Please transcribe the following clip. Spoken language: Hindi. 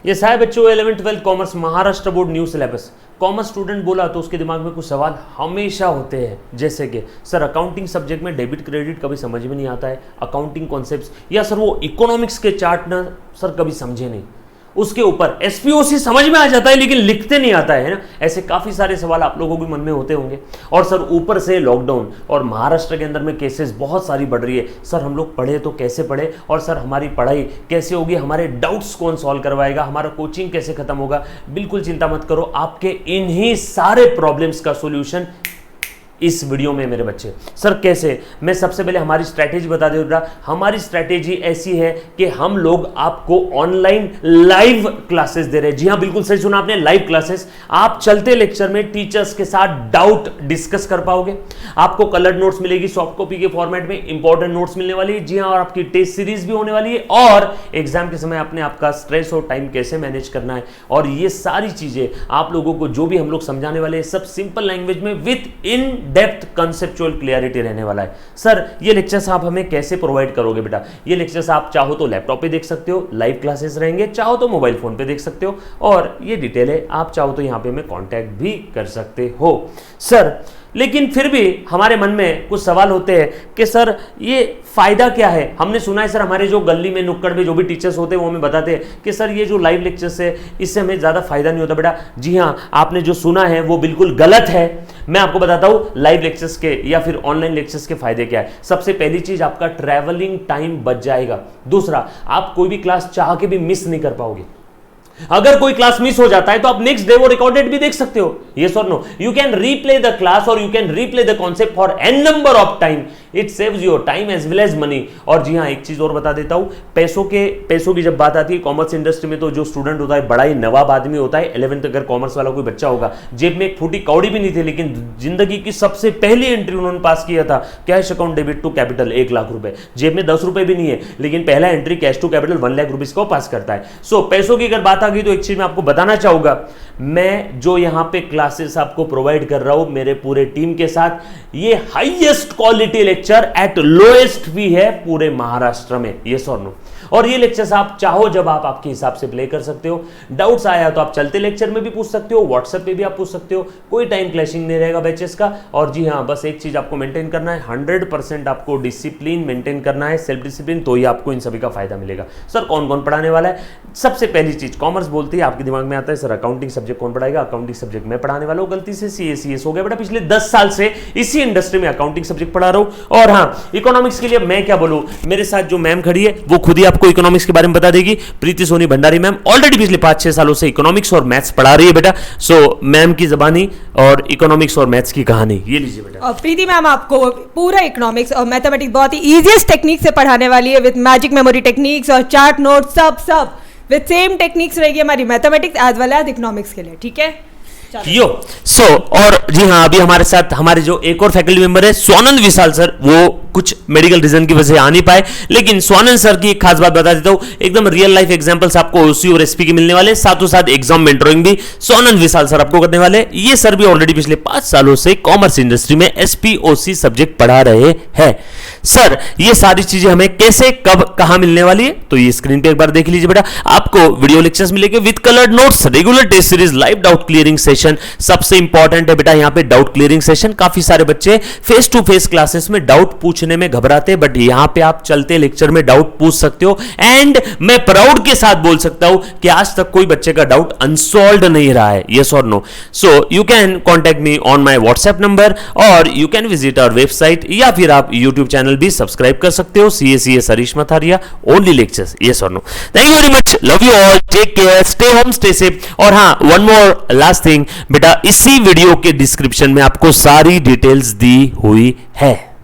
ये सारे बच्चों 11th 12th commerce Maharashtra board new syllabus. Commerce student बोला तो उसके दिमाग में कुछ सवाल हमेशा होते हैं, जैसे कि सर अकाउंटिंग सब्जेक्ट में डेबिट क्रेडिट कभी समझ में नहीं आता है, अकाउंटिंग कॉन्सेप्ट्स, या सर वो इकोनॉमिक्स के चार्ट ना सर कभी समझे नहीं, उसके ऊपर एसपीओसी समझ में आ जाता है लेकिन लिखते नहीं आता है ना। ऐसे काफी सारे सवाल आप लोगों के मन में होते होंगे। और सर ऊपर से लॉकडाउन और महाराष्ट्र के अंदर में केसेस बहुत सारी बढ़ रही है, सर हम लोग पढ़े तो कैसे पढ़े, और सर हमारी पढ़ाई कैसे होगी, हमारे डाउट्स कौन सॉल्व करवाएगा, हमारा कोचिंग कैसे खत्म होगा। बिल्कुल चिंता मत करो, आपके इन्हीं सारे प्रॉब्लम्स का सोल्यूशन इस वीडियो में मेरे बच्चे। सर कैसे, मैं सबसे पहले हमारी स्ट्रैटेजी बता दे रहा। हमारी स्ट्रैटेजी ऐसी है कि हम लोग आपको ऑनलाइन लाइव क्लासेस दे रहे हैं। जी हां, बिल्कुल सही सुना आपने, लाइव क्लासेस। आप चलते लेक्चर में टीचर्स के साथ डाउट डिस्कस कर पाओगे, आपको कलर्ड नोट्स मिलेगी सॉफ्ट कॉपी के फॉर्मेट में, इंपॉर्टेंट नोट्स मिलने वाली है। जी हां, और आपकी टेस्ट सीरीज भी होने वाली है, और एग्जाम के समय आपने आपका स्ट्रेस और टाइम कैसे मैनेज करना है, और ये सारी चीजें आप लोगों को जो भी हम लोग समझाने वाले हैं सब सिंपल लैंग्वेज में with in depth conceptual clarity रहने वाला है। सर ये लेक्चर्स आप हमें कैसे प्रोवाइड करोगे बेटा? ये लेक्चर्स आप चाहो तो लैपटॉप पे देख सकते हो, लाइव क्लासेस रहेंगे, चाहो तो मोबाइल फोन पे देख सकते हो, और ये डिटेल है, आप चाहो तो यहां पे हमें कांटेक्ट भी कर सकते हो। सर लेकिन फिर भी हमारे मन में कुछ सवाल होते हैं कि सर ये फायदा क्या है। हमने सुना है सर हमारे जो गली में नुक्कड़ में जो भी टीचर्स होते हैं वो हमें बताते हैं कि सर ये जो लाइव लेक्चर्स है इससे हमें ज़्यादा फायदा नहीं होता बेटा। जी हाँ, आपने जो सुना है वो बिल्कुल गलत है। मैं आपको बताता हूँ लाइव लेक्चर्स के या फिर ऑनलाइन लेक्चर्स के फायदे क्या है। सबसे पहली चीज, आपका ट्रैवलिंग टाइम बच जाएगा। दूसरा, आप कोई भी क्लास चाह के भी मिस नहीं कर पाओगे। अगर कोई क्लास मिस हो जाता है तो आप नेक्स्ट डे वो रिकॉर्डेड भी देख सकते हो। यस और no, you can replay the class और you can replay the concept for an number of time. It saves your time as well as money. और जी हाँ, एक चीज और बता देता हूं, पैसों की जब बात आती है कॉमर्स इंडस्ट्री में, तो जो स्टूडेंट होता है बड़ा ही नवाब आदमी होता है। 11th अगर कॉमर्स वाला कोई बच्चा होगा, जेब में एक फूटी कौड़ी भी नहीं थी, लेकिन जिंदगी की सबसे पहली एंट्री उन्होंने पास किया था, cash account debit to capital 1 lakh रुपए। जेब में 10 रुपए भी नहीं है, लेकिन पहला entry cash to capital 1 lakh rupees को पास करता है। सो पैसों की अगर बात आ गई तो एक चीज मैं आपको बताना चाहूंगा, मैं जो यहां पे क्लासेस आपको प्रोवाइड कर रहा हूं मेरे पूरे टीम के साथ, ये highest quality lecture at lowest fee है पूरे महाराष्ट्र में। यस और नो। और ये लेक्चर्स आप चाहो जब आप आपके हिसाब से प्ले कर सकते हो। डाउट्स आया तो आप चलते लेक्चर में भी पूछ सकते हो, व्हाट्सएप पे भी आप पूछ सकते हो, कोई टाइम क्लैशिंग नहीं रहेगा बैचेस का। और जी हाँ, बस एक चीज आपको मेंटेन करना है, 100% आपको डिसिप्लिन मेंटेन करना है, सेल्फ डिसिप्लिन, तो ही आपको इन सभी का फायदा मिलेगा। सर कौन कौन पढ़ाने वाला है? सबसे पहली चीज, कॉमर्स बोलती है आपके दिमाग में आता है सर अकाउंटिंग सब्जेक्ट कौन पढ़ाएगा? अकाउंटिंग सब्जेक्ट मैं पढ़ाने वाला हूं। गलती से सीएस हो गया बेटा। पिछले 10 साल से इसी इंडस्ट्री में अकाउंटिंग सब्जेक्ट पढ़ा रहा हूं। और हाँ, इकोनॉमिक्स के लिए मैं क्या बोलूं, मेरे साथ जो मैम खड़ी है वो खुद ही आपको इकोनॉमिक्स के बारे में बता देगी। प्रीति सोनी भंडारी मैम ऑलरेडी पिछले 5-6 सालों से इकोनॉमिक्स और मैथ्स पढ़ा रही है बेटा। सो मैम की जबानी और इकोनॉमिक्स और मैथ्स की कहानी ये लीजिए बेटा। और प्रीति मैम आपको पूरा इकोनॉमिक्स और मैथमेटिक्स बहुत ही इजीएस्ट टेक्निक से पढ़ाने वाली है, विद मैजिक मेमोरी टेक्निक्स और चार्ट नोट, सब विद सेम टेक्निक्स रहेगी हमारी mathematics as well as economics के लिए। ठीक है यो और जी हाँ, अभी हमारे साथ हमारे जो एक और फैकल्टी मेंबर है स्वानंद विशाल सर, वो कुछ मेडिकल रीजन की वजह से आ नहीं पाए, लेकिन स्वानंद सर की एक खास बात बता देता हूं, एकदम रियल लाइफ एग्जांपल्स आपको ओसी और एसपी के मिलने वाले, साथों साथ एग्जाम मेंटरिंग भी स्वानंद विशाल सर आपको करने वाले। ये सर भी ऑलरेडी पिछले 5 सालों से कॉमर्स इंडस्ट्री में एसपी ओसी सब्जेक्ट पढ़ा रहे हैं। सर ये सारी चीजें हमें कैसे कब कहां मिलने वाली है, तो ये स्क्रीन पे एक बार देख लीजिए बेटा। आपको वीडियो लेक्चर्स मिलेंगे with coloured notes, regular test series, live doubt clearing session. सबसे इंपॉर्टेंट है बेटा यहां पे डाउट क्लियरिंग सेशन। काफी सारे बच्चे फेस टू फेस क्लासेस में डाउट पूछने में घबराते हैं, बट यहां पे आप चलते लेक्चर में डाउट पूछ सकते हो। एंड मैं प्राउड के साथ बोल सकता हूं कि आज तक कोई बच्चे का डाउट अनसॉल्व्ड नहीं रहा है। यस और no. So you can contact me on my WhatsApp number, और you can visit our website, या फिर आप यूट्यूब चैनल भी सब्सक्राइब कर सकते हो, CACS Harish Matharia only lectures. Yes और no. Thank you very much, love you all, take care, stay home, stay safe. और हाँ, वन मोर लास्ट थिंग बेटा, इसी वीडियो के डिस्क्रिप्शन में आपको सारी डिटेल्स दी हुई है।